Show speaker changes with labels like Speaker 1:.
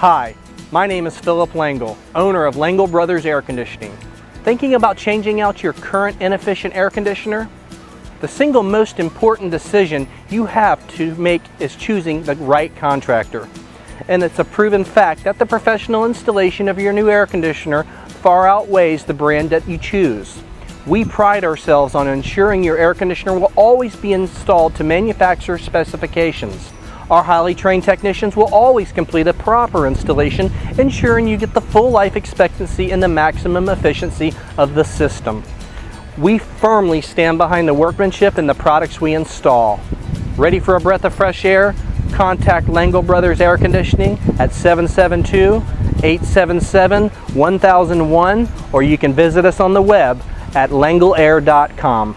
Speaker 1: Hi, my name is Philip Langel, owner of Langel Brothers Air Conditioning. Thinking about changing out your current inefficient air conditioner? The single most important decision you have to make is choosing the right contractor. And it's a proven fact that the professional installation of your new air conditioner far outweighs the brand that you choose. We pride ourselves on ensuring your air conditioner will always be installed to manufacturer specifications. Our highly trained technicians will always complete a proper installation, ensuring you get the full life expectancy and the maximum efficiency of the system. We firmly stand behind the workmanship and the products we install. Ready for a breath of fresh air? Contact Langel Brothers Air Conditioning at 772-877-1001, or you can visit us on the web at langelair.com.